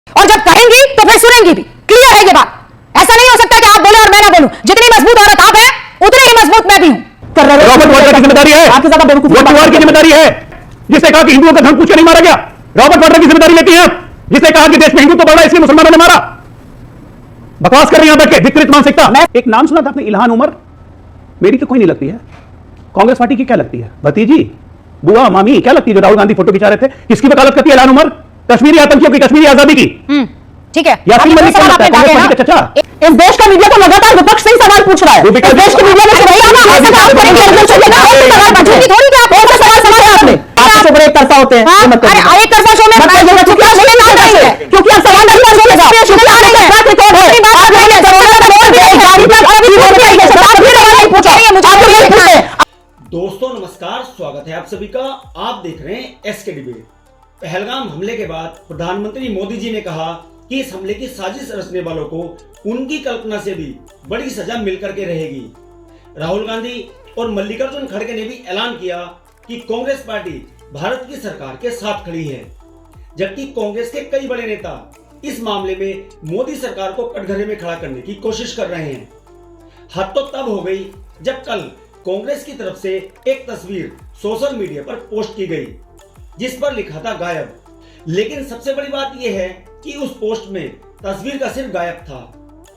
और जब कहेंगी तो फिर सुनेंगी भी। क्लियर है ये बात? ऐसा नहीं हो सकता कि आप बोले और मैं ना बोलूं। जितनी मजबूत औरत आप है उतनी ही मजबूत मैं भी हूं। रॉबर्ट वाड्रा की जिम्मेदारी है, आपकी ज्यादा बेवकूफ की जिम्मेदारी है, जिसने कहा कि हिंदुओं का धर्म पूछ के नहीं मारा गया। रॉबर्ट वाड्रा की जिम्मेदारी लेती हैं आप, जिसने कहा कि देश में हिंदू तो बढ़ रहा है इसलिए मुसलमानों ने मारा। बकवास कर रहे हैं बैठ के, विकृत मानसिकता। मैं एक नाम सुना था आपने, इल्हान उमर। मेरी तो कोई नहीं लगती है, कांग्रेस पार्टी की क्या लगती है? भतीजी, बुआ, मामी क्या लगती है जो राहुल गांधी फोटो खिंचा रहे थे? किसकी वकालत करती है इल्हान उमर? कश्मीरी आतंकियों की, कश्मीरी आजादी की। ठीक है, यासीन मलिक क्या लगता है? कांग्रेस पार्टी का चचा। इस देश का मीडिया तो लगातार विपक्ष से ही सवाल पूछ रहा है। इस देश के मीडिया में से नहीं आना, ऐसे काम करेंगे थोड़ी क्या कौन सा सवाल समझा आपने? आप तो बड़े एक तरफा होते हैं। अरे एक तरफा शो में क्योंकि आप सवाल नहीं पूछेगा, क्योंकि आप एक रिकॉर्ड है, आप नहीं दोस्तों नमस्कार, स्वागत है आप सभी का। आप देख रहे हैं एसके डिबेट। पहलगाम हमले के बाद प्रधानमंत्री मोदी जी ने कहा कि इस हमले की साजिश रचने वालों को उनकी कल्पना से भी बड़ी सजा मिलकर के रहेगी। राहुल गांधी और मल्लिकार्जुन खड़गे ने भी ऐलान किया कि कांग्रेस पार्टी भारत की सरकार के साथ खड़ी है, जबकि कांग्रेस के कई बड़े नेता इस मामले में मोदी सरकार को कटघरे में खड़ा करने की कोशिश कर रहे हैं। हद तो तब हो गई जब कल कांग्रेस की तरफ से एक तस्वीर सोशल मीडिया पर पोस्ट की गई जिस पर लिखा था गायब। लेकिन सबसे बड़ी बात यह है कि उस पोस्ट में तस्वीर का सिर्फ गायब था।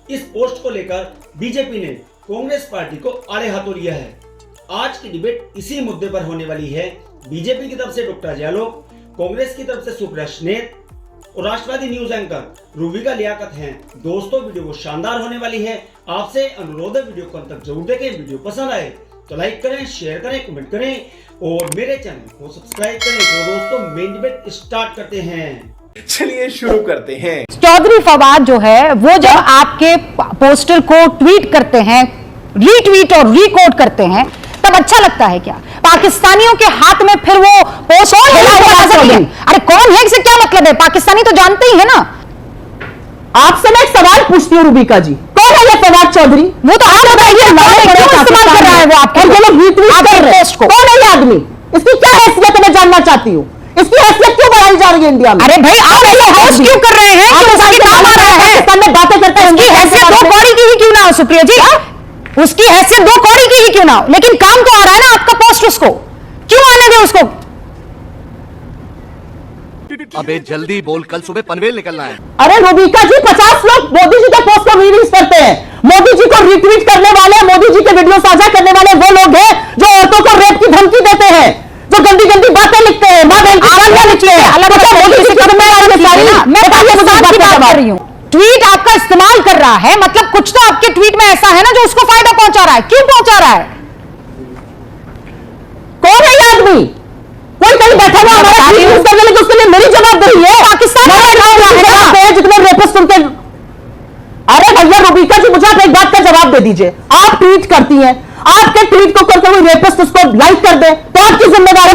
इस पोस्ट को लेकर बीजेपी ने कांग्रेस पार्टी को आड़े हाथों लिया है। आज की डिबेट इसी मुद्दे पर होने वाली है। बीजेपी की तरफ से डॉक्टर जयलोक, कांग्रेस की तरफ से सुप्रिया स्नेत और राष्ट्रवादी न्यूज एंकर रूबिका लियाकत हैं। दोस्तों वीडियो को शानदार होने वाली है। आपसे अनुरोध है वीडियो को अंत तक जरूर देखें। वीडियो पसंद आए तो लाइक करें, शेयर करें, कमेंट करें और मेरे चैनल को सब्सक्राइब करें। तो दोस्तों मेन डिबेट स्टार्ट करते हैं। चलिए शुरू करते हैं। चौधरी फवाद जो है वो जब आपके पोस्टर को ट्वीट करते हैं, रीट्वीट और रीकोट करते हैं, तब अच्छा लगता है क्या? पाकिस्तानियों के हाथ में फिर वो पोस्ट अरे कौन है, इससे क्या मतलब है? पाकिस्तानी तो जानते ही है ना। आपसे मैं एक सवाल पूछती हूँ रूबिका जी, कौन है ये फवाद चौधरी? वो तो आप बताइए, इस्तेमाल कर रहा है वो आपके लोग रीट्वीट कर रहे हैं। कौन है ये आदमी? इसकी क्या हैसियत है मैं जानना चाहती हूँ। इसकी हैसियत क्यों बढ़ाई जा रही है इंडिया में? अरे भाई आप ऐसे होस्ट क्यों कर रहे हैं? उसकी काम आ रहा है, पाकिस्तान में बातें करते हैं। उसकी हैसियत दो कौड़ी की ही क्यों ना हो सुप्रिया जी, उसकी हैसियत दो कौड़ी की ही क्यों ना हो, लेकिन काम तो आ रहा है ना आपका पोस्ट, उसको क्यों आने दे उसको? अबे जल्दी बोल, कल सुबह पनवेल निकलना है। अरे रूबिका जी, 50 लोग मोदी जी के पोस्ट को रीट्वीट करते हैं। मोदी जी को रीट्वीट करने वाले, मोदी जी के वीडियो साझा करने वाले वो लोग हैं जो औरतों को रेप की धमकी देते हैं, जो गंदी गंदी बातें लिखते हैं, मां बहन की गालियां लिखते हैं। मोदी जी करने वाले सारी ट्वीट आपका इस्तेमाल कर रहा है, मतलब कुछ तो आपके ट्वीट में ऐसा है ना जो उसको फायदा पहुंचा रहा है। क्यों पहुंचा रहा है? कौन है ये आदमी? कोई कहीं बैठा हुआ हमारा यूज करने लगे, उसके लिए मेरी जवाबदारी है। पाकिस्तान जितने रेपिस्ट उनके। अरे भैया रूबिका जी, मुझे आप एक बात का जवाब दे दीजिए। आप ट्वीट करती हैं, आपके ट्वीट को करके कोई रेपिस्ट उसको लाइक कर दे तो आपकी जिम्मेदारी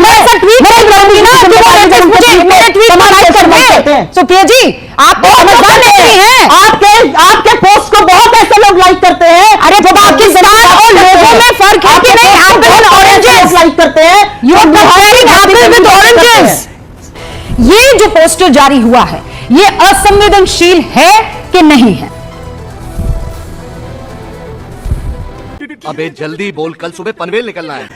है। सुप्रिया जी आप समझदार नहीं हैं। आपके पोस्ट को बहुत ऐसे लोग लाइक करते हैं। अरे जब पाकिस्तान और लोगों में फर्क है कि नहीं? आप ऑरेंजेस लाइक करते हैं, ये जो पोस्टर जारी हुआ है ये असंवेदनशील है कि नहीं है? अबे जल्दी बोल, कल सुबह पनवेल निकलना है।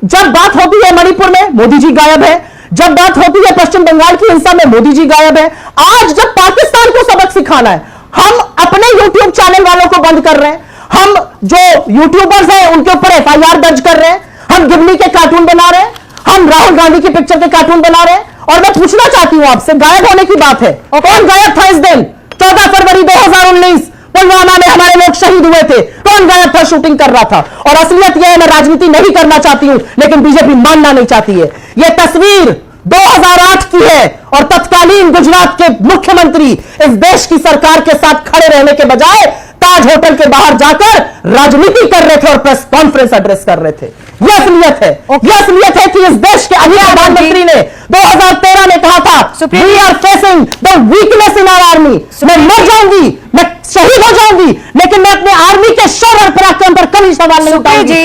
जब बात होती है मणिपुर में, मोदी जी गायब है। जब बात होती है पश्चिम बंगाल की हिंसा में, मोदी जी गायब है। आज जब पाकिस्तान को सबक सिखाना है, हम अपने यूट्यूब चैनल वालों को बंद कर रहे हैं। हम जो यूट्यूबर्स हैं उनके ऊपर FIR दर्ज कर रहे हैं। हम गिबली के कार्टून बना रहे हैं, हम राहुल गांधी की पिक्चर के कार्टून बना रहे हैं। और मैं पूछना चाहती हूं आपसे, गायब होने की बात है, कौन गायब था इस दिन 14 फरवरी 2019 पुलवामा में हमारे लोग शहीद हुए थे? कौन गायब था, शूटिंग कर रहा था? और असलियत यह है, मैं राजनीति नहीं करना चाहती हूं लेकिन बीजेपी मानना नहीं चाहती है। यह तस्वीर 2008 की है और तत्कालीन गुजरात के मुख्यमंत्री इस देश की सरकार के साथ खड़े रहने के बजाय ताज होटल के बाहर जाकर राजनीति कर रहे थे और प्रेस कॉन्फ्रेंस एड्रेस कर रहे थे। यह असलियत है। यह असलियत है कि इस देश के अभी प्रधानमंत्री ने 2013 में कहा था, we are facing the weakness in our army. मैं मर जाऊंगी, मैं शहीद हो जाऊंगी, लेकिन मैं अपने आर्मी के शौर्य और पराक्रम पर कभी सवाल नहीं उठाऊंगी।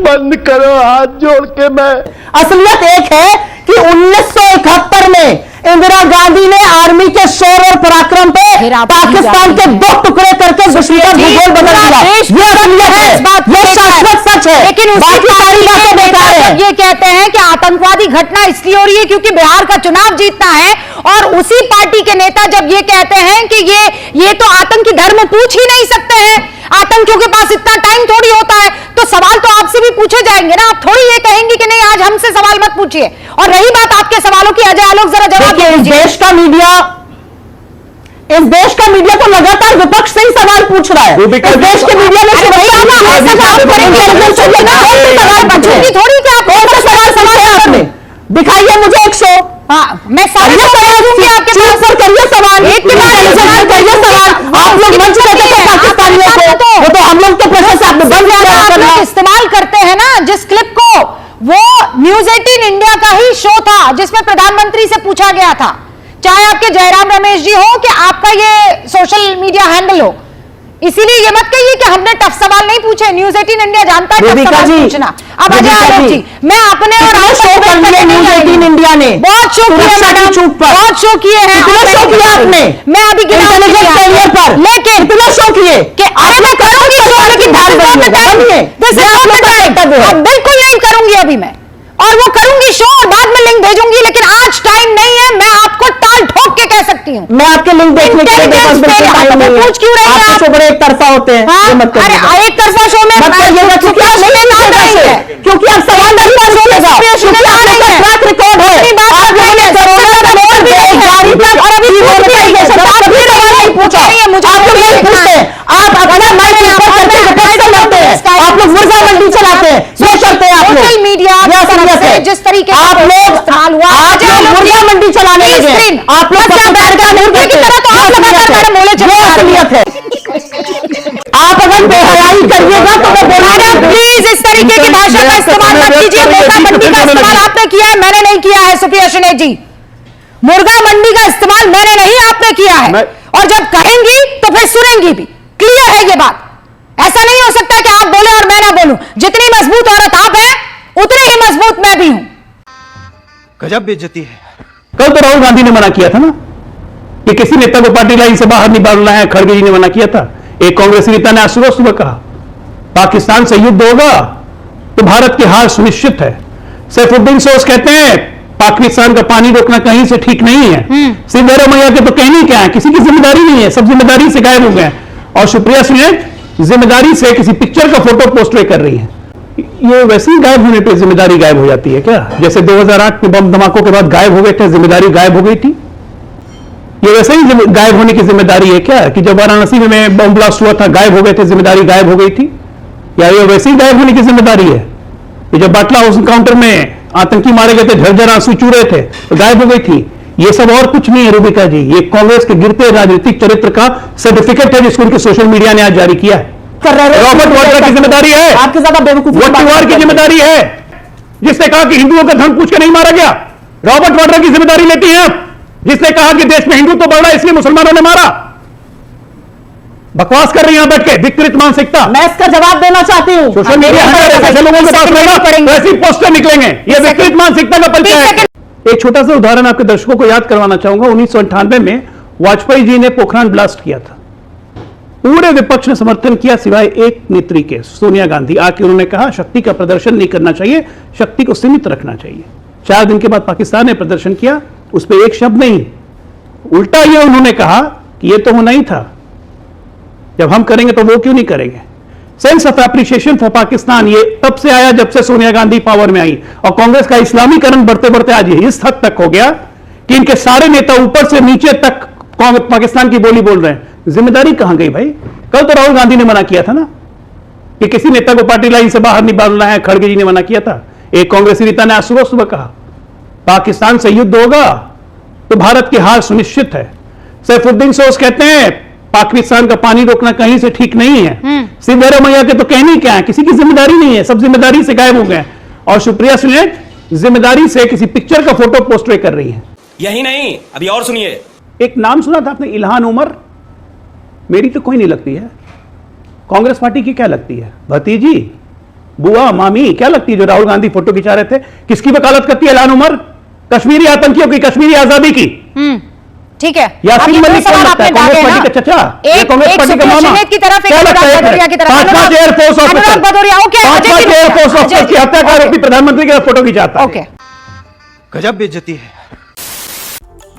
बंद करो हाथ जोड़ के। मैं असलियत एक है कि 1971 में इंदिरा गांधी ने आर्मी के शौर्य और फिर आप पाकिस्तान के 2 टुकड़े करके दुश्मन का भूगोल बदल दिया। ये असलियत है, ये शाश्वत सच है। लेकिन उसकी सारी बातें बेकार है। ये कहते हैं कि आतंकवादी घटना इसलिए हो रही है क्योंकि बिहार का चुनाव जीतना है, और उसी पार्टी के नेता जब ये कहते हैं कि ये तो आतंकी धर्म पूछ ही नहीं सकते हैं, आतंकियों के पास इतना टाइम थोड़ी होता है, तो सवाल तो आपसे भी पूछे जाएंगे ना। आप थोड़ी ये कहेंगे कि नहीं आज हमसे सवाल मत पूछिए। और रही बात आपके सवालों की, अजय आलोक जरा जवाब देखिए, इस देश का मीडिया तो लगातार विपक्ष से ही सवाल पूछ रहा है। इस देश के मीडिया में थोड़ी क्या कौन सा सवाल है आपने? दिखाइए मुझे एक शो। हाँ, मैं सारे सवाल दूंगी आपके पास। पर करिए सवाल, एक के बाद एक सवाल करिए सवाल। आप लोग मंच देते हैं पाकिस्तानियों को, वो तो हम लोग के प्रश्न से आपने बंद आप इस्तेमाल करते हैं ना जिस क्लिप को, वो न्यूज 18 इंडिया का ही शो था जिसमें प्रधानमंत्री से पूछा गया था, चाहे आपके जयराम रमेश जी हो कि आपका ये सोशल मीडिया हैंडल हो। इसीलिए ये मत कहिए कि हमने टफ सवाल नहीं पूछे। न्यूज 18 इंडिया जानता है टफ सवाल पूछना। अब अजय आलोक जी, मैं अपने और शो कर लिए न्यूज 18 इंडिया ने, बहुत शो किए मैडम, बहुत शो किए हैं। शो किया आपने, मैं अभी पर लेकिन इतना शो किए कि अरे मैं करूंगी शो, लेकिन बिल्कुल नहीं करूंगी अभी मैं, और वो करूंगी शो और बाद में लिंक भेजूंगी, लेकिन आज टाइम नहीं है। मैं आपको ताल ठोक के कह सकती हूँ, मैं आपके लिंक देखने के लिए पूछ क्यों रही है? शो बड़े एक तरफा होते हैं। अरे एक तरफा शो में क्योंकि आप सवाल नहीं कर सकते, ट्रैक रिकॉर्ड है। आप अपना आप लोग मुर्गा मंडी चलाते हैं, ये करते हैं आप लोग। सोशल मीडिया जिस तरीके आप लोग इस्तेमाल हुआ, आप लोग मुर्गा मंडी चलाने लगे, आप लोग आप अगर बेहयाई करिएगा तो मैं बोलूंगा प्लीज इस तरीके की भाषा का इस्तेमाल मत कीजिए। मुर्गा मंडी का इस्तेमाल आपने किया है, मैंने नहीं किया है। सुप्रिया सुने जी, मुर्गा मंडी का इस्तेमाल मैंने नहीं, आपने किया है। और जब कहेंगी तो फिर सुनेंगी भी। क्लियर है ये बात? ऐसा नहीं हो सकता कि आप बोले और मैं ना बोलूं। जितनी मजबूत औरत आप हैं, उतनी ही मजबूत मैं भी हूं। गजब बेइज्जती है। कल तो राहुल गांधी ने मना किया था ना कि किसी नेता को पार्टी लाइन से बाहर निकालना है। खड़गे जी ने मना किया था। एक कांग्रेसी नेता ने आज सुबह सुबह कहा पाकिस्तान से युद्ध होगा तो भारत की हार सुनिश्चित है। सैफुद्दीन सोज कहते हैं पाकिस्तान का पानी रोकना कहीं से ठीक नहीं है। सिद्धेश्वर मैया के तो कहनी क्या है, किसी की जिम्मेदारी नहीं है, सब जिम्मेदारी से गायब हो गए। और सुप्रिया सुने जिम्मेदारी से किसी पिक्चर का फोटो पोस्ट कर रही है। ये वैसे ही गायब होने पे जिम्मेदारी गायब हो जाती है क्या? जैसे 2008 में बम धमाकों के बाद गायब हो गए थे, जिम्मेदारी गायब हो गई थी। ये वैसे ही गायब होने की जिम्मेदारी है क्या कि जब वाराणसी में बम ब्लास्ट हुआ था गायब हो गए थे, जिम्मेदारी गायब हो गई थी? या ये वैसे ही गायब होने की जिम्मेदारी है कि जब बाटला हाउस एनकाउंटर में आतंकी मारे गए थे, झरझर आंसू चू रहे थे तो गायब हो गई थी? ये सब और कुछ नहीं है रूबिका जी, ये कांग्रेस के गिरते राजनीतिक चरित्र का सर्टिफिकेट है जिसको उनके सोशल मीडिया ने आज जारी किया है। रॉबर्ट वाड्रा की जिम्मेदारी है, आपके ज्यादा बेवकूफ वॉर की जिम्मेदारी है, जिसने कहा कि हिंदुओं का धर्म पूछ के नहीं मारा गया। रॉबर्ट वाड्रा की जिम्मेदारी लेती हैं आप, जिसने कहा कि देश में हिंदुत्व बढ़ रहा है इसलिए मुसलमानों ने मारा। बकवास कर रही हैं बैठ के, विकृत मानसिकता। मैं इसका जवाब देना चाहती हूं। सोशल मीडिया ऐसे लोगों के पास रहेगा, वैसे पोस्टर निकलेंगे। ये विकृत मानसिकता का परिचय है। एक छोटा सा उदाहरण आपके दर्शकों को याद करवाना चाहूंगा। 1998 में वाजपेयी जी ने पोखरान ब्लास्ट किया था। पूरे विपक्ष ने समर्थन किया सिवाय एक नेत्री के, सोनिया गांधी। आके उन्होंने कहा शक्ति का प्रदर्शन नहीं करना चाहिए, शक्ति को सीमित रखना चाहिए। 4 दिन के बाद पाकिस्तान ने प्रदर्शन किया, उस पर एक शब्द नहीं, उल्टा ये उन्होंने कहा कि ये तो होना ही था, जब हम करेंगे तो वो क्यों नहीं करेंगे। Sense of appreciation for Pakistan ये तब से आया जब से सोनिया गांधी पावर में आई। और कांग्रेस का इस्लामीकरण बढ़ते बढ़ते आज इस हद तक हो गया कि इनके सारे नेता ऊपर से नीचे तक पाकिस्तान की बोली बोल रहे हैं। जिम्मेदारी कहां गई भाई? कल तो राहुल गांधी ने मना किया था ना कि किसी नेता को पार्टी लाइन से बाहर निकालना है। खड़गे जी ने मना किया था। एक कांग्रेसी नेता ने आज सुबह सुबह कहा पाकिस्तान से युद्ध होगा तो भारत की हार सुनिश्चित है। सैफुद्दीन सोज कहते हैं पाकिस्तान का पानी रोकना कहीं से ठीक नहीं है। सिद्धेश्वर मैया के तो कहनी क्या है, किसी की जिम्मेदारी नहीं है, सब जिम्मेदारी से गायब हो गए। और सुप्रिया सुने जिम्मेदारी से किसी पिक्चर का फोटो पोस्ट कर रही है। यही नहीं, अभी और सुनिए। एक नाम सुना था आपने, इल्हान उमर। मेरी तो कोई नहीं लगती है। कांग्रेस पार्टी की क्या लगती है? भतीजी, बुआ, मामी क्या लगती है जो राहुल गांधी फोटो खिंचा रहे थे? किसकी वकालत करती है इल्हान उमर? कश्मीरी आतंकियों की, कश्मीरी आजादी की। ठीक है। यासीन अब ये मलिक दो कौन सवाल लगता है? आपने कांग्रेस डाले पार्टी ना। के चचा? ये एक कांग्रेस पार्टी का मामा? सुप्रीम की तरफ, एक क्या लगता है? अनुराग भदौरिया की तरफ। पांच एयरफोर्स अनुराग ऑफिसर, भदौरिया, ओके, अजय पांच की- एयरफोर्स अजय ऑफिसर की की- हत्या का आरोपी प्रधानमंत्री के फोटो खिंचाता है। ओके। गजब बेइज्जती है।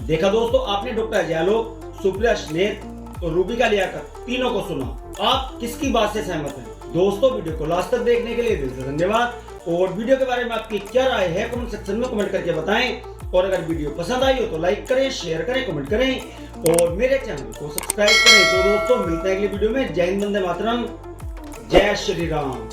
देखा दोस्तों, आपने डॉक्टर अजयालो, सुप्रिया स्नेह और रूबिका लियाकत तीनों को सुना। आप किसकी बात से सहमत हैं? दोस्तों, वीडियो को लास्ट तक देखने के लिए दिल से धन्यवाद। और वीडियो के बारे में आपकी क्या राय है कमेंट सेक्शन में कमेंट करके बताएं। और अगर वीडियो पसंद आई हो तो लाइक करें, शेयर करें, कमेंट करें और मेरे चैनल को सब्सक्राइब करें। तो दोस्तों, मिलते हैं अगली वीडियो में। जय हिंद, वंदे मातरम, जय श्री राम।